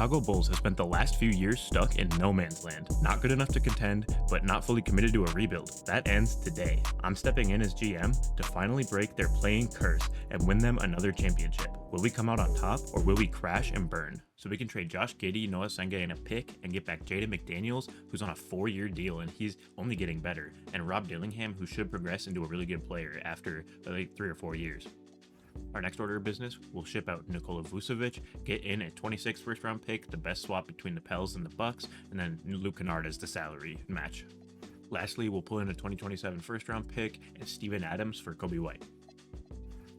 Chicago Bulls have spent the last few years stuck in no man's land. Not good enough to contend, but not fully committed to a rebuild. That ends today. I'm stepping in as GM to finally break their playing curse and win them another championship. Will we come out on top, or will we crash and burn? So we can trade Josh Giddey, Noah Senge, and a pick and get back Jaden McDaniels, who's on a 4-year deal and he's only getting better, and Rob Dillingham, who should progress into a really good player after like 3 or 4 years. Our next order of business, we'll ship out Nikola Vucevic, get in a 26th first round pick, the best swap between the Pels and the Bucks, and then Luke Kennard as the salary match. Lastly, we'll pull in a 2027 first round pick and Steven Adams for Kobe White.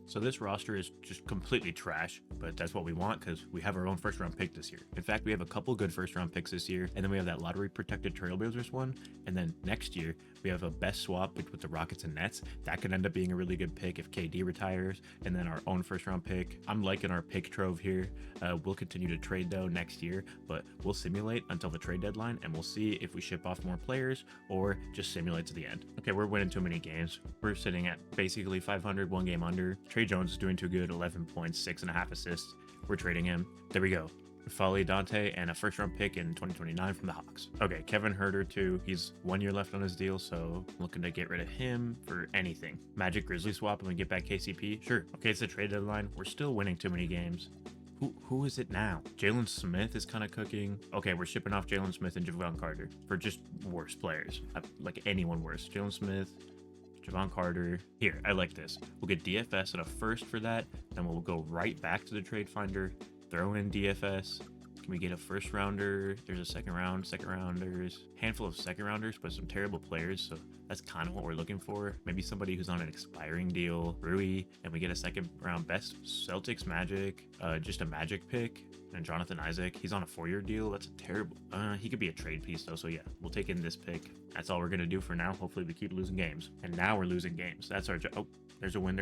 So this roster is just completely trash, but that's what we want because we have our own first round pick this year. In fact, we have a couple good first round picks this year, and then we have that lottery protected Trailblazers one, and then next year we have a best swap with the Rockets and Nets. That could end up being a really good pick if KD retires, and then our own first round pick. I'm liking our pick trove here. We'll continue to trade though next year, but we'll simulate until the trade deadline, and we'll see if we ship off more players or just simulate to the end. Okay, we're winning too many games. We're sitting at basically 500, one game under. Trey Jones is doing too good, 11 points, 6.5 assists. We're trading him. There we go. Folly Dante and a first round pick in 2029 from the Hawks. Okay, Kevin Huerter too. He's 1 year left on his deal, so looking to get rid of him for anything. Magic Grizzly swap and we get back KCP. Sure. Okay, it's the trade deadline. We're still winning too many games. Who is it now? Jalen Smith is kind of cooking. Okay, we're shipping off Jalen Smith and Javon Carter for just worse players. Like anyone worse. Jalen Smith, Javon Carter. Here, I like this. We'll get DFS and a first for that, then we'll go right back to the trade finder, throw in DFS. Can we get a first rounder? There's a second rounders, handful of second rounders, but some terrible players. So that's kind of what we're looking for. Maybe somebody who's on an expiring deal, Rui, and we get a second round best Celtics Magic, just a Magic pick. And Jonathan Isaac, he's on a 4-year deal. That's a terrible, he could be a trade piece though. So yeah, we'll take in this pick. That's all we're going to do for now. Hopefully we keep losing games. And now we're losing games. That's our job. Oh, there's a win.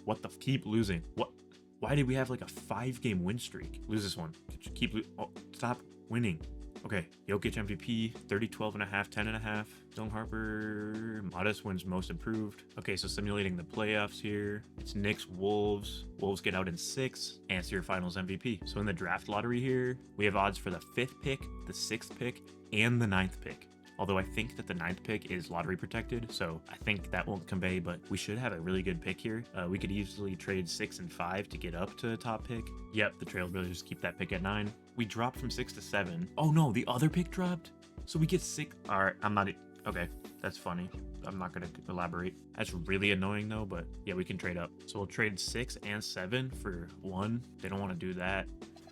What the, keep losing. What? Why did we have like a 5-game win streak? Lose this one. Stop winning. Okay, Jokic MVP, 30, 12.5, 10.5. Dylan Harper, modest wins most improved. Okay, so simulating the playoffs here. It's Knicks, Wolves. Wolves get out in 6. Answer your finals MVP. So in the draft lottery here, we have odds for the 5th pick, the 6th pick, and the 9th pick. Although I think that the 9th pick is lottery protected, so I think that won't convey, but we should have a really good pick here. We could easily trade 6 and 5 to get up to the top pick. Yep, the Trailblazers keep that pick at 9. We dropped from 6 to 7. Oh no, the other pick dropped? So we get 6. All right, okay, that's funny. I'm not gonna elaborate. That's really annoying though, but yeah, we can trade up. So we'll trade 6 and 7 for 1. They don't want to do that.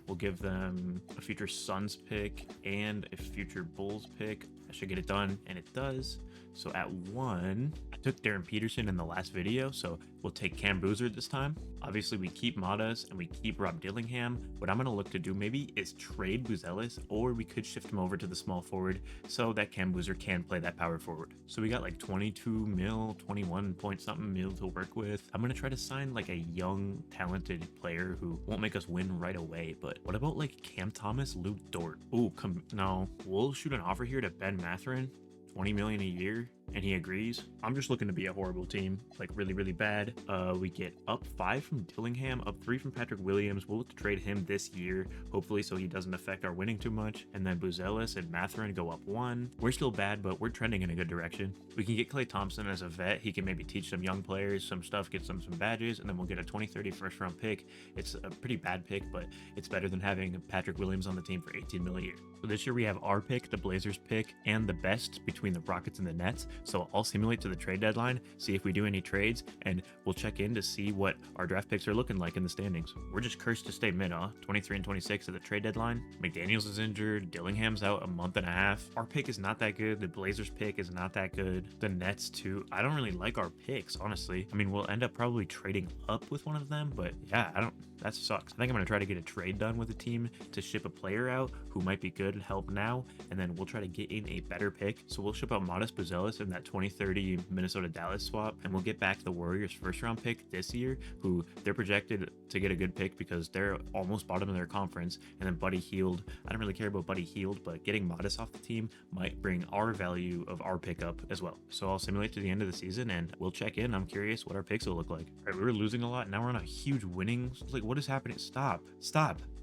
We'll give them a future Suns pick and a future Bulls pick. I should get it done, and it does. So at 1, I took Darren Peterson in the last video, so we'll take Cam Boozer this time. Obviously, we keep Madas and we keep Rob Dillingham. What I'm going to look to do maybe is trade Buzelis, or we could shift him over to the small forward so that Cam Boozer can play that power forward. So we got like 22 mil, 21 point something mil to work with. I'm going to try to sign like a young, talented player who won't make us win right away. But what about like Cam Thomas, Luke Dort? Ooh, no, we'll shoot an offer here to Ben Mathurin. 20 million a year, and he agrees. I'm just looking to be a horrible team, like really, really bad. We get up 5 from Dillingham, up 3 from Patrick Williams. We'll look to trade him this year, hopefully, so he doesn't affect our winning too much. And then Buzelis and Mathurin go up 1. We're still bad, but we're trending in a good direction. We can get Klay Thompson as a vet. He can maybe teach some young players some stuff, get some badges, and then we'll get a 2030 first round pick. It's a pretty bad pick, but it's better than having Patrick Williams on the team for 18 million a year. So this year we have our pick, the Blazers pick, and the best between the Rockets and the Nets. So I'll simulate to the trade deadline, see if we do any trades, and we'll check in to see what our draft picks are looking like in the standings. We're just cursed to stay mid, 23 and 26 at the trade deadline. McDaniels is injured. Dillingham's out a month and a half. Our pick is not that good. The Blazers pick is not that good. The Nets too. I don't really like our picks, honestly. I mean, we'll end up probably trading up with one of them, but yeah, that sucks. I think I'm going to try to get a trade done with the team to ship a player out who might be good and help now, and then we'll try to get in a better pick. So we'll ship out Modest Buzelis in that 2030 Minnesota Dallas swap, and we'll get back the Warriors first round pick this year, who they're projected to get a good pick because they're almost bottom of their conference. And then Buddy Hield. I don't really care about Buddy Hield, but getting Modest off the team might bring our value of our pickup as well. So I'll simulate to the end of the season and we'll check in. I'm curious what our picks will look like. All right, we were losing a lot. Now we're on a huge winning. Like, what is happening? Stop.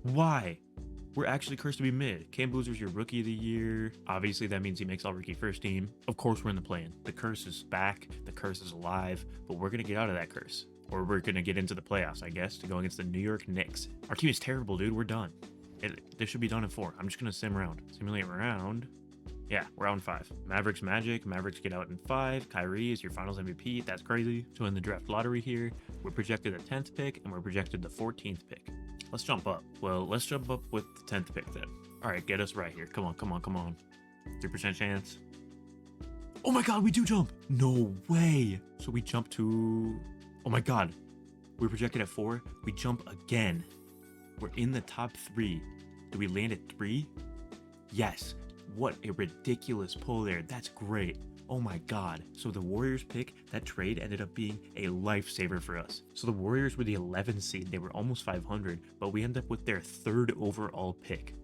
Why? We're actually cursed to be mid. Cam Boozer's your rookie of the year. Obviously, that means he makes all rookie first team. Of course, we're in the play-in. The curse is back. The curse is alive. But we're going to get out of that curse. Or we're going to get into the playoffs, I guess, to go against the New York Knicks. Our team is terrible, dude. We're done. This should be done in 4. I'm just going to simulate round. Yeah, round 5. Mavericks Magic. Mavericks get out in 5. Kyrie is your finals MVP. That's crazy. So in the draft lottery here, we're projected the 10th pick and we're projected the 14th pick. Let's jump up. Well, let's jump up with the 10th pick then. All right, get us right here. Come on, come on, come on. 3% chance. Oh my God, we do jump. No way. So we jump to, oh my God. We're projected at 4. We jump again. We're in the top 3. Do we land at 3? Yes. What a ridiculous pull there. That's great. Oh my God. So the Warriors pick, that trade ended up being a lifesaver for us. So the Warriors were the 11th seed. They were almost 500, but we end up with their 3rd overall pick.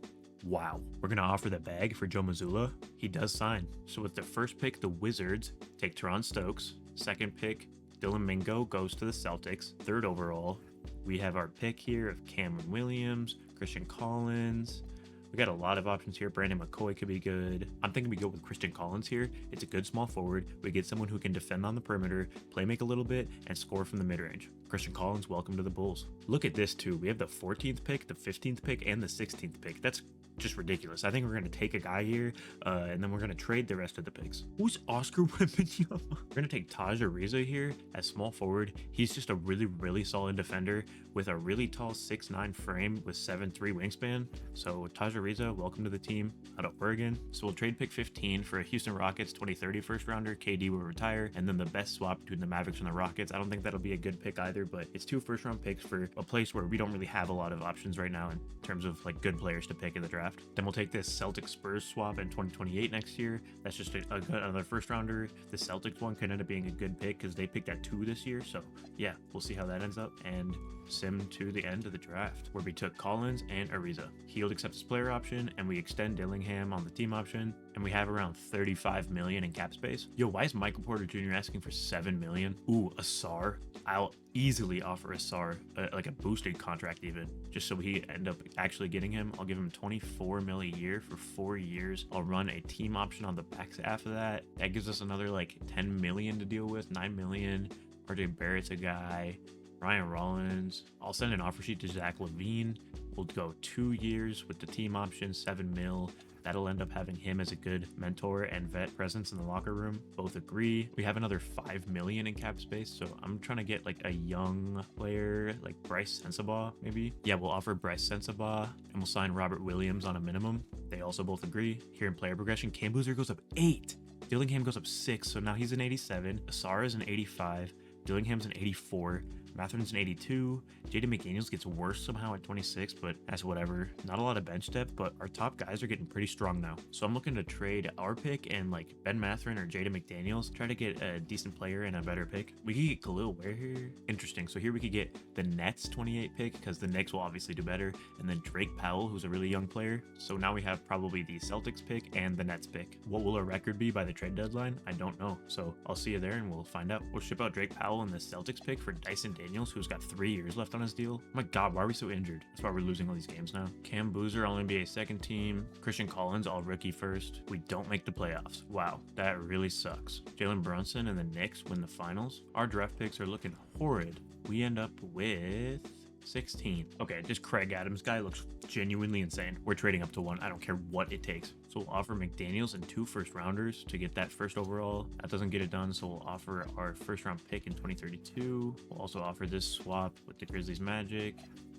Wow. We're going to offer the bag for Joe Mazzulla. He does sign. So with the first pick, the Wizards take Teron Stokes. Second pick, Dylan Mingo goes to the Celtics. 3rd overall. We have our pick here of Cameron Williams, Christian Collins. We got a lot of options here. Brandon McCoy could be good. I'm thinking we go with Christian Collins here. It's a good small forward. We get someone who can defend on the perimeter, play make a little bit, and score from the mid-range. Christian Collins, welcome to the Bulls. Look at this too. We have the 14th pick, the 15th pick, and the 16th pick. That's just ridiculous. I think we're going to take a guy here, and then we're going to trade the rest of the picks. Who's Oscar Wembanyama? We're going to take Taj Ariza here as small forward. He's just a really, really solid defender with a really tall 6'9" frame with 7'3" wingspan. So Taj Ariza, welcome to the team out of Oregon. So we'll trade pick 15 for a Houston Rockets 2030 first rounder. KD will retire, and then the best swap between the Mavericks and the Rockets. I don't think that'll be a good pick either, but it's 2 first-round picks for a place where we don't really have a lot of options right now in terms of like good players to pick in the draft. Then we'll take this Celtics Spurs swap in 2028 next year. That's just another first rounder. The Celtics one could end up being a good pick because they picked at 2 this year. So yeah, we'll see how that ends up. And sim to the end of the draft where we took Collins and Ariza. Hield accepts his player option and we extend Dillingham on the team option. And we have around 35 million in cap space. Yo, why is Michael Porter Jr. asking for 7 million? Ooh, Asar. I'll easily offer Asar like a boosted contract even, just so we end up actually getting him. I'll give him 24 mil a year for 4 years. I'll run a team option on the back half of that. That gives us another like 10 million to deal with, 9 million. RJ Barrett's a guy. Ryan Rollins. I'll send an offer sheet to Zach LaVine. We'll go 2 years with the team option, 7 mil. That'll end up having him as a good mentor and vet presence in the locker room. Both agree. We have another 5 million in cap space, so I'm trying to get like a young player like Bryce Sensabaugh maybe. Yeah, we'll offer Bryce Sensabaugh and we'll sign Robert Williams on a minimum. They also both agree. Here in player progression, Cam Boozer goes up 8. Dillingham goes up 6, so now he's an 87. Asara is an 85. Dillingham's an 84. Mathurin's an 82. Jaden McDaniels gets worse somehow at 26, but that's whatever. Not a lot of bench depth, but our top guys are getting pretty strong now. So I'm looking to trade our pick and like Ben Mathurin or Jaden McDaniels, try to get a decent player and a better pick. We could get Khalil Ware here. Interesting. So here we could get the Nets 28 pick because the Knicks will obviously do better. And then Drake Powell, who's a really young player. So now we have probably the Celtics pick and the Nets pick. What will our record be by the trade deadline? I don't know. So I'll see you there and we'll find out. We'll ship out Drake Powell and the Celtics pick for Dyson Daniels, who's got 3 years left on his deal. Oh my God, why are we so injured? That's why we're losing all these games now. Cam Boozer, all NBA second team. Christian Collins, all rookie first. We don't make the playoffs. Wow, that really sucks. Jalen Brunson and the Knicks win the finals. Our draft picks are looking horrid. We end up with 16. Okay, this Craig Adams guy looks genuinely insane. We're trading up to 1. I don't care what it takes. So we'll offer McDaniels and 2 first rounders to get that first overall. That doesn't get it done, so we'll offer our first round pick in 2032. We'll also offer this swap with the Grizzlies Magic.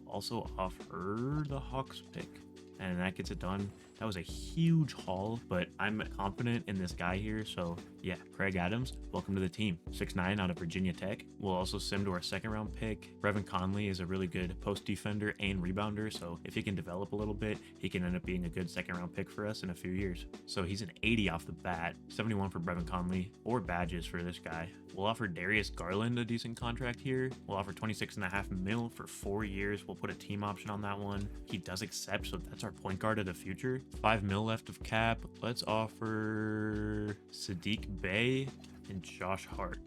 Also offer the Hawks pick. And that gets it done. That was a huge haul, but I'm confident in this guy here. So yeah, Craig Adams, welcome to the team. 6'9" out of Virginia Tech. We'll also sim to our second round pick. Brevin Conley is a really good post defender and rebounder. So if he can develop a little bit, he can end up being a good second round pick for us in a few years. So he's an 80 off the bat, 71 for Brevin Conley, or badges for this guy. We'll offer Darius Garland a decent contract here. We'll offer 26.5 mil for 4 years. We'll put a team option on that one. He does accept, so that's our point guard of the future. 5 mil left of cap. Let's offer Sadiq Bey and Josh Hart.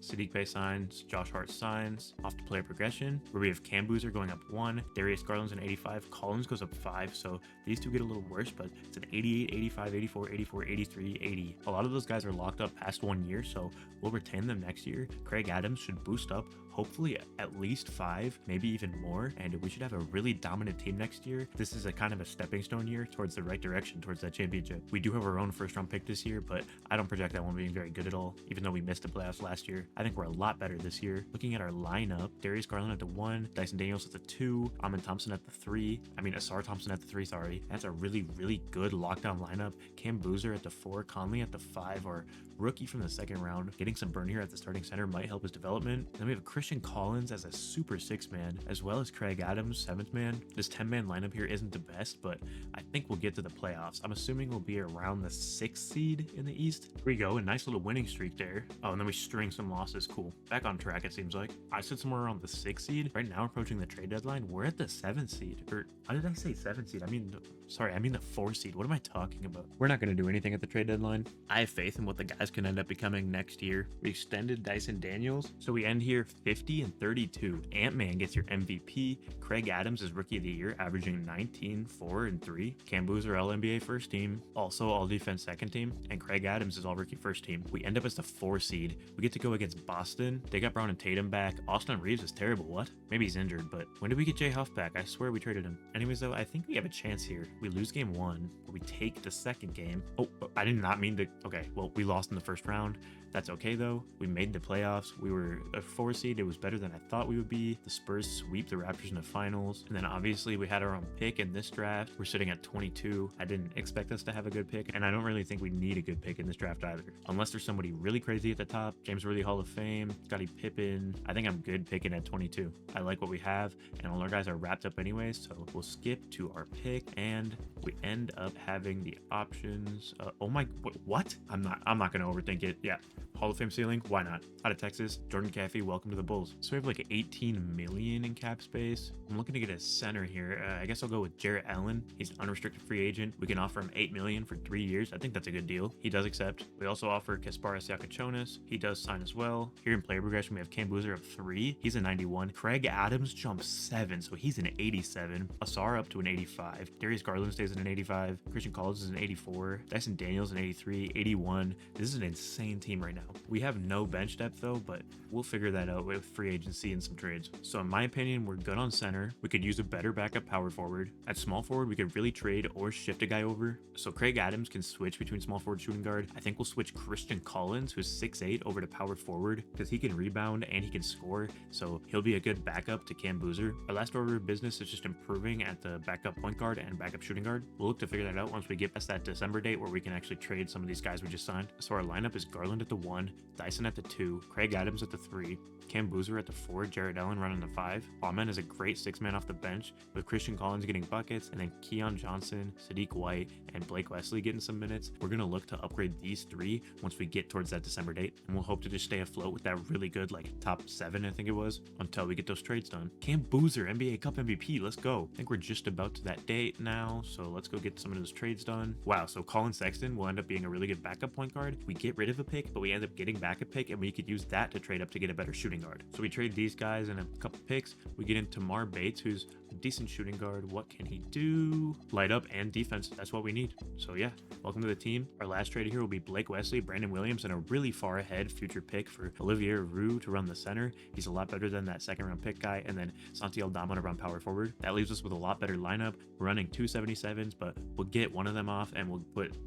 Sadiq Bey signs, Josh Hart signs. Off to player progression, where we have Cam Boozer going up 1, Darius Garland's an 85, Collins goes up 5, so these two get a little worse, but it's an 88, 85, 84, 84, 83, 80. A lot of those guys are locked up past 1 year, so we'll retain them next year. Craig Adams should boost up, hopefully at least 5, maybe even more, and we should have a really dominant team next year. This is a kind of a stepping stone year towards the right direction, towards that championship. We do have our own first round pick this year, but I don't project that one being very good at all, even though we missed the playoffs last year. I think we're a lot better this year. Looking at our lineup, Darius Garland at the 1, Dyson Daniels at the 2, Amin Thompson at the 3, Asar Thompson at the 3, sorry. That's a really, really good lockdown lineup. Cam Boozer at the 4, Conley at the 5, our rookie from the second round. Getting some burn here at the starting center might help his development. Then we have Christian Collins as a super 6-man, as well as Craig Adams, 7th man. This 10-man lineup here isn't the best, but I think we'll get to the playoffs. I'm assuming we'll be around the 6th seed in the East. Here we go, a nice little winning streak there. Oh, and then we string some losses. Cool. Back on track, it seems like. I said somewhere around the 6th seed. Right now, approaching the trade deadline, we're at the 7th seed. Or, how did I say 7th seed? I mean the 4th seed. What am I talking about? We're not going to do anything at the trade deadline. I have faith in what the guys can end up becoming next year. We extended Dyson Daniels, so we end here 50 and 32. Ant-Man gets your MVP. Craig Adams is Rookie of the Year, averaging 19, 4, and 3. Cam Boozer All-NBA first team, also All-Defense second team, and Craig Adams is All-Rookie first team. We end up as the 4 seed. We get to go against Boston. They got Brown and Tatum back. Austin Reeves is terrible. What? Maybe he's injured, but when did we get Jay Huff back? I swear we traded him. Anyways, though, I think we have a chance here. We lose game 1, but we take the second game. Oh, I did not mean to. Okay, well, we lost in the first round. That's okay though. We made the playoffs. We were a 4 seed. It was better than I thought we would be. The Spurs sweep the Raptors in the finals. And then obviously we had our own pick in this draft. We're sitting at 22. I didn't expect us to have a good pick, and I don't really think we need a good pick in this draft either. Unless there's somebody really crazy at the top. James Worthy Hall of Fame, Scottie Pippen. I think I'm good picking at 22. I like what we have, and all our guys are wrapped up anyways, so we'll skip to our pick, and we end up having the options. Oh my, what? I'm not gonna overthink it. Yeah. Hall of Fame ceiling, why not? Out of Texas, Jordan Caffey, welcome to the Bulls. So we have like 18 million in cap space. I'm looking to get a center here. I guess I'll go with Jarrett Allen. He's an unrestricted free agent. We can offer him 8 million for 3 years. I think that's a good deal. He does accept. We also offer Kasparas Siakachonis. He does sign as well. Here in player progression, we have Cam Boozer up 3. He's a 91. Craig Adams jumps 7, so he's an 87. Asar up to an 85. Darius Garland stays at an 85. Christian Collins is an 84. Dyson Daniels an 83, 81. This is an insane team right now. We have no bench depth though, but we'll figure that out with free agency and some trades. So in my opinion, we're good on center. We could use a better backup power forward. At small forward, we could really trade or shift a guy over. So Craig Adams can switch between small forward, shooting guard. I think we'll switch Christian Collins, who's 6'8", over to power forward because he can rebound and he can score. So he'll be a good backup to Cam Boozer. Our last order of business is just improving at the backup point guard and backup shooting guard. We'll look to figure that out once we get past that December date where we can actually trade some of these guys we just signed. So our lineup is Garland at the 1, Dyson at the 2, Craig Adams at the 3, Cam Boozer at the 4, Jarrett Allen running the 5. Bauman is a great 6-man off the bench with Christian Collins getting buckets, and then Keon Johnson, Sadiq White, and Blake Wesley getting some minutes. We're going to look to upgrade these 3 once we get towards that December date, and we'll hope to just stay afloat with that really good top 7, I think it was, until we get those trades done. Cam Boozer, NBA Cup MVP, let's go. I think we're just about to that date now, so let's go get some of those trades done. Wow, so Colin Sexton will end up being a really good backup point guard. We get rid of a pick, but we end up getting back a pick, and we could use that to trade up to get a better shooting guard. So we trade these guys and a couple picks. We get into Tamar Bates, who's a decent shooting guard. What can he do? Light up and defense. That's what we need. So yeah, welcome to the team. Our last trade here will be Blake Wesley, Brandon Williams, and a really far ahead future pick for Olivier Roux to run the center. He's a lot better than that second round pick guy. And then Santi Aldama to run power forward. That leaves us with a lot better lineup. We're running 2 77s, but we'll get one of them off and we'll put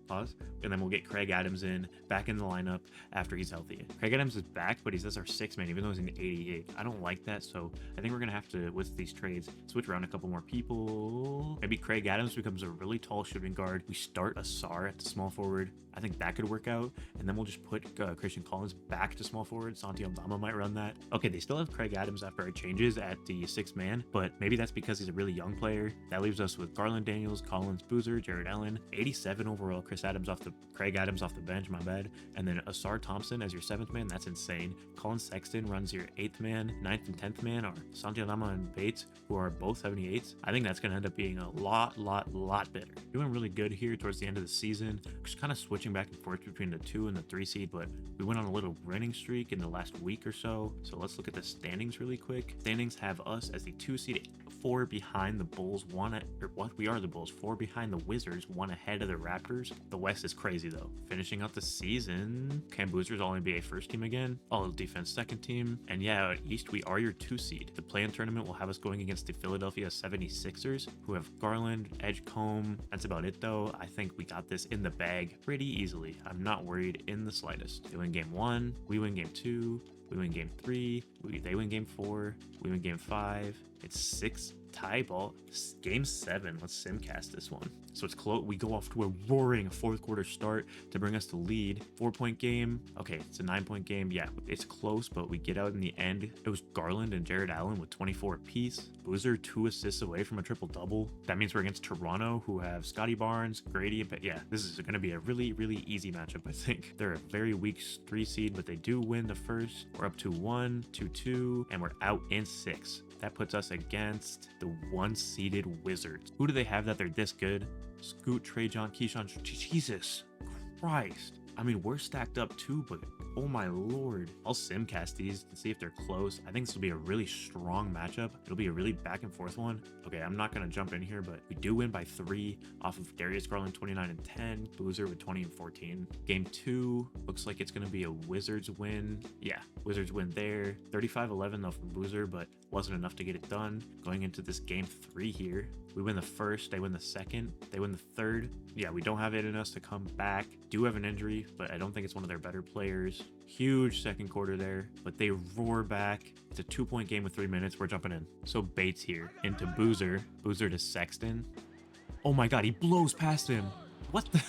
pause, and then we'll get Craig Adams back in the lineup after he's healthy. Craig Adams is back, but he's just our 6-man, even though he's an 88. I don't like that, so I think we're gonna have to, with these trades, switch around a couple more people. Maybe Craig Adams becomes a really tall shooting guard. We start Asar at the small forward. I think that could work out, and then we'll just put Christian Collins back to small forward. Santi Aldama might run that. Okay, they still have Craig Adams after our changes at the 6-man, but maybe that's because he's a really young player. That leaves us with Garland, Daniels, Collins, Boozer, Jarrett Allen, 87 overall Chris Craig Adams off the bench, my bad. And then Asar Thompson as your 7th man, that's insane. Colin Sexton runs your 8th man. 9th and 10th man are Santi Lama and Bates, who are both 78s. I think that's going to end up being a lot better. Doing really good here towards the end of the season. Just kind of switching back and forth between the 2 and the 3 seed, but we went on a little winning streak in the last week or so. So let's look at the standings really quick. Standings have us as the 2 seed, 4 behind the Bulls, we are the Bulls, 4 behind the Wizards, 1 ahead of the Raptors. The West is crazy though. Finishing out the season, Cam Boozer's all NBA first team again, all defense second team. And yeah, at East, we are your 2 seed. The play-in tournament will have us going against the Philadelphia 76ers, who have Garland, Edgecombe. That's about it though. I think we got this in the bag pretty easily. I'm not worried in the slightest. They win game 1, we win game 2, we win game 3, they win game 4, we win game 5. It's 6 tie ball. Game 7. Let's simcast this one. So it's close. We go off to a roaring 4th quarter start to bring us the lead. 4-point game. Okay, it's a 9-point game. Yeah, it's close, but we get out in the end. It was Garland and Jared Allen with 24 apiece. Boozer 2 assists away from a triple-double. That means we're against Toronto, who have Scotty Barnes, Grady. But yeah, this is going to be a really easy matchup, I think. They're a very weak 3 seed, but they do win the first. We're up to 1, 2-2, and we're out in 6. That puts us against the 1-seeded Wizards. Who do they have that they're this good? Scoot, Trey John, Keyshawn. Jesus Christ. I mean, we're stacked up too, but oh my lord. I'll simcast these to see if they're close. I think this will be a really strong matchup. It'll be a really back and forth one. Okay, I'm not going to jump in here, but we do win by 3 off of Darius Garland 29 and 10, Boozer with 20 and 14. Game 2 looks like it's going to be a Wizards win. Yeah, Wizards win there. 35-11 though from Boozer, but wasn't enough to get it done. Going into this game 3 here, we win the first, they win the second, they win the third. Yeah, we don't have it in us to come back. Do have an injury, but I don't think it's one of their better players. Huge second quarter there, but they roar back. It's a 2-point game with 3 minutes. We're jumping in. So Bates here into Boozer. Boozer to Sexton. Oh my god, he blows past him. What the?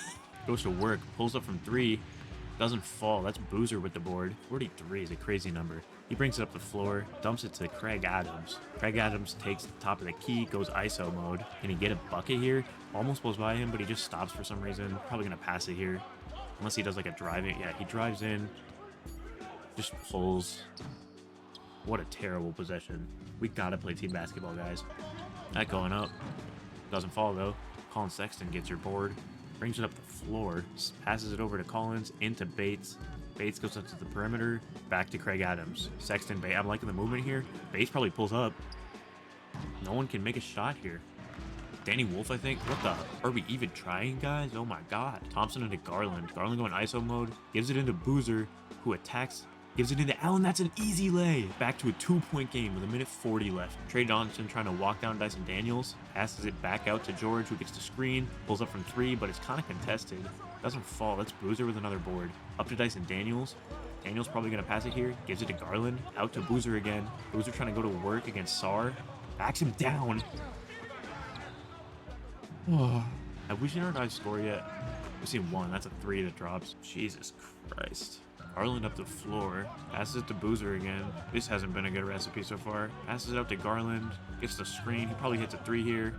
Goes to work, pulls up from 3. Doesn't fall. That's Boozer with the board. 43 is a crazy number. He brings it up the floor, dumps it to Craig Adams. Craig Adams takes the top of the key, goes ISO mode. Can he get a bucket here? Almost blows by him, but he just stops for some reason. Probably going to pass it here. Unless he does like a driving. Yeah, he drives in. Just pulls. What a terrible possession. We got to play team basketball, guys. That going up. Doesn't fall, though. Colin Sexton gets your board. Brings it up the floor. Passes it over to Collins. Into Bates. Bates goes up to the perimeter. Back to Craig Adams. Sexton, I'm liking the movement here. Bates probably pulls up. No one can make a shot here. Danny Wolf, I think. What the? Are we even trying, guys? Oh my god. Thompson into Garland. Garland going ISO mode. Gives it into Boozer, who attacks. Gives it into Allen. That's an easy lay. Back to a 2-point game with 1:40 left. Trey Johnson trying to walk down Dyson Daniels. Passes it back out to George, who gets the screen. Pulls up from 3, but it's kind of contested. Doesn't fall. That's Boozer with another board. Up to Dyson Daniels. Daniels probably going to pass it here. Gives it to Garland. Out to Boozer again. Boozer trying to go to work against Sar. Backs him down. Have we seen our guys score yet? We've seen 1. That's a 3 that drops. Jesus Christ. Garland up the floor. Passes it to Boozer again. This hasn't been a good recipe so far. Passes it out to Garland. Gets the screen. He probably hits a 3 here.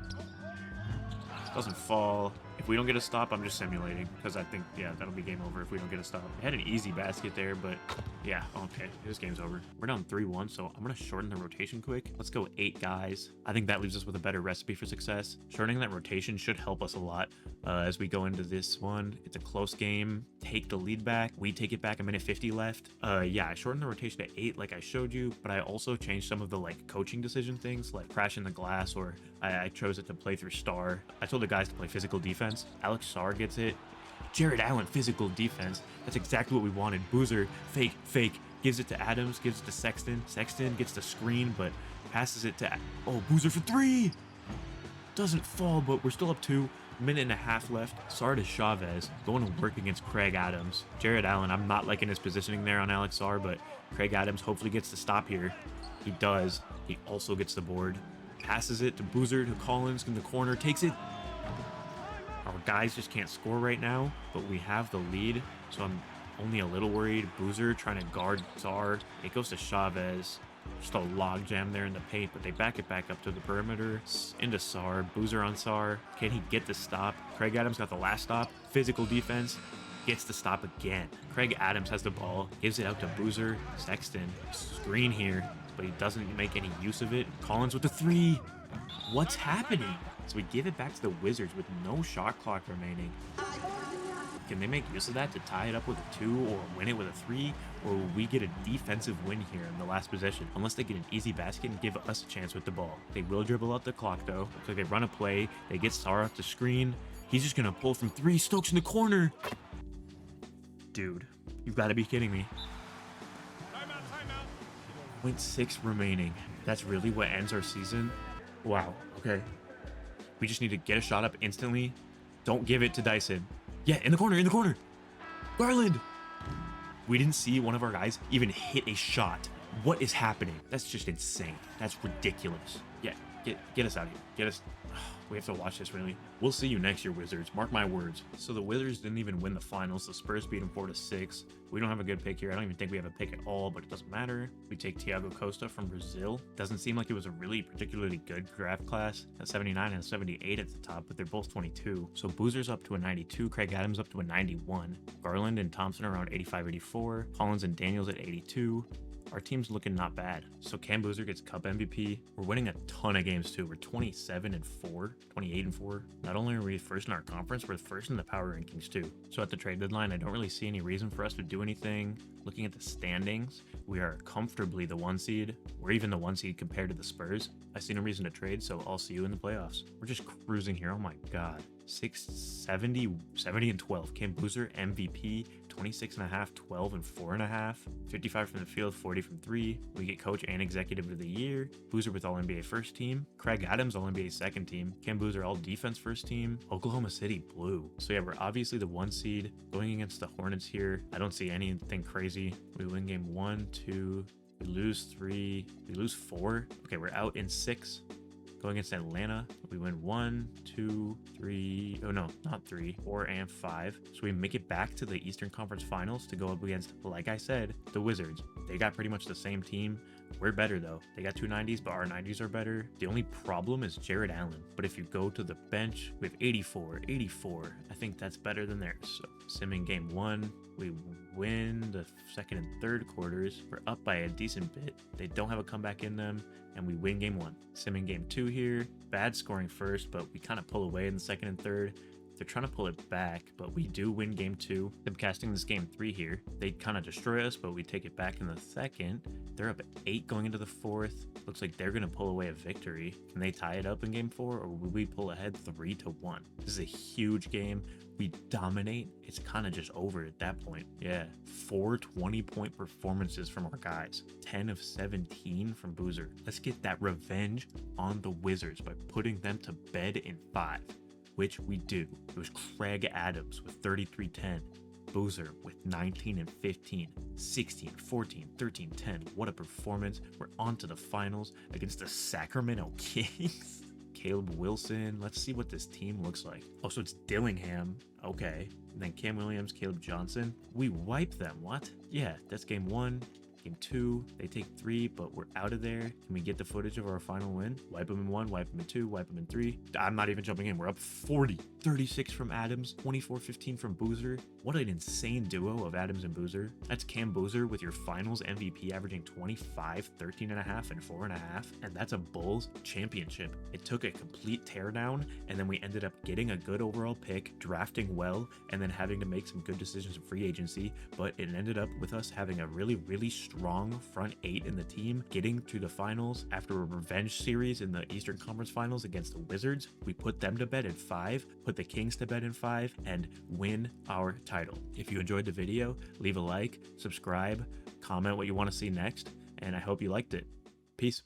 Doesn't fall. If we don't get a stop, I'm just simulating. Because I think, yeah, that'll be game over if we don't get a stop. I had an easy basket there, but yeah, okay. This game's over. We're down 3-1, so I'm going to shorten the rotation quick. Let's go 8 guys. I think that leaves us with a better recipe for success. Shortening that rotation should help us a lot as we go into this one. It's a close game. Take the lead back. We take it back 1:50 left. Yeah, I shortened the rotation to 8 like I showed you, but I also changed some of the like coaching decision things like crashing the glass, or I chose it to play through star. I told the guys to play physical defense. Alex Sar gets it. Jared Allen, physical defense. That's exactly what we wanted. Boozer, fake. Gives it to Adams, gives it to Sexton. Sexton gets the screen, but passes it to... Oh, Boozer for 3! Doesn't fall, but we're still up 2. 1.5 left. Sar to Chavez. Going to work against Craig Adams. Jared Allen, I'm not liking his positioning there on Alex Sar, but Craig Adams hopefully gets the stop here. He does. He also gets the board. Passes it to Boozer, to Collins in the corner. Takes it. Our guys just can't score right now, but we have the lead, so I'm only a little worried. Boozer trying to guard Czar. It goes to Chavez. Just a log jam there in the paint, but they back it back up to the perimeter. Into Sar. Boozer on Sar. Can he get the stop? Craig Adams got the last stop. Physical defense. Gets the stop again. Craig Adams has the ball. Gives it out to Boozer. Sexton. Screen here, but he doesn't make any use of it. Collins with the 3. What's happening? So we give it back to the Wizards with no shot clock remaining. Can they make use of that to tie it up with a 2 or win it with a 3? Or will we get a defensive win here in the last possession? Unless they get an easy basket and give us a chance with the ball. They will dribble out the clock though. Looks like they run a play. They get Sar off the screen. He's just going to pull from 3. Stokes in the corner. Dude, you've got to be kidding me. Timeout. 0.6 remaining. That's really what ends our season? Wow, okay. We just need to get a shot up instantly. Don't give it to Dyson. Yeah, in the corner. Garland! We didn't see one of our guys even hit a shot. What is happening? That's just insane. That's ridiculous. Yeah, get us out of here. Get us... We have to watch this, really. We'll see you next year, Wizards. Mark my words. So the Wizards didn't even win the finals. The Spurs beat them 4-6. We don't have a good pick here. I don't even think we have a pick at all, but it doesn't matter. We take Thiago Costa from Brazil. Doesn't seem like it was a really particularly good draft class. A 79 and a 78 at the top, but they're both 22. So Boozer's up to a 92. Craig Adams up to a 91. Garland and Thompson around 85, 84. Collins and Daniels at 82. Our team's looking not bad. So Cam Boozer gets Cup MVP. We're winning a ton of games too. We're 27-4, 28-4. Not only are we first in our conference, we're first in the power rankings too. So at the trade deadline, I don't really see any reason for us to do anything. Looking at the standings, we are comfortably the 1 seed. We're even the 1 seed compared to the Spurs. I see no reason to trade, so I'll see you in the playoffs. We're just cruising here. Oh my God. 70 and 12. Cam Boozer MVP, 26.5, 12 and 4.5, 55 from the field, 40 from 3. We get coach and executive of the year. Boozer with all NBA first team. Craig Adams all NBA second team. Cam Boozer all defense first team. Oklahoma City blue. So yeah, we're obviously the 1 seed going against the Hornets here. I don't see anything crazy. We win game 1, 2. We lose 3. We lose 4. Okay, we're out in 6. Going against Atlanta, we win 1, 2, 3. Oh no, not 3, 4, and 5. So we make it back to the Eastern Conference Finals to go up against, like I said, the Wizards. They got pretty much the same team. We're better though. They got 2 90s, but our 90s are better. The only problem is Jared Allen. But if you go to the bench, we have 84, 84. I think that's better than theirs. So simming game 1, we win the second and third quarters. We're up by a decent bit. They don't have a comeback in them, and we win game 1. Simming game 2 here. Bad scoring first, but we kind of pull away in the second and third. They're trying to pull it back, but we do win game 2. Them casting this game 3 here. They kind of destroy us, but we take it back in the second. They're up at 8 going into the 4th. Looks like they're going to pull away a victory. Can they tie it up in game 4, or will we pull ahead 3-1? This is a huge game. We dominate. It's kind of just over at that point. Yeah, 4 20-point performances from our guys. 10 of 17 from Boozer. Let's get that revenge on the Wizards by putting them to bed in 5. Which we do. It was Craig Adams with 33-10, Boozer with 19 and 15, 16, 14, 13, 10. What a performance. We're on to the finals against the Sacramento Kings. Caleb Wilson. Let's see what this team looks like. Oh, so it's Dillingham. Okay. And then Cam Williams, Caleb Johnson. We wipe them. What? Yeah, that's game 1. Game 2, they take 3, but we're out of there. Can we get the footage of our final win? Wipe them in 1, wipe them in 2, wipe them in 3. I'm not even jumping in. We're up 40. 36 from Adams, 24-15 from Boozer. What an insane duo of Adams and Boozer. That's Cam Boozer with your finals MVP averaging 25, 13.5, and 4.5. And that's a Bulls championship. It took a complete teardown, and then we ended up getting a good overall pick, drafting well, and then having to make some good decisions in free agency. But it ended up with us having a really, really strong front 8 in the team, getting to the finals after a revenge series in the Eastern Conference Finals against the Wizards. We put them to bed in 5, put the Kings to bed in 5, and win our title. If you enjoyed the video, leave a like, subscribe, comment what you want to see next, and I hope you liked it. Peace.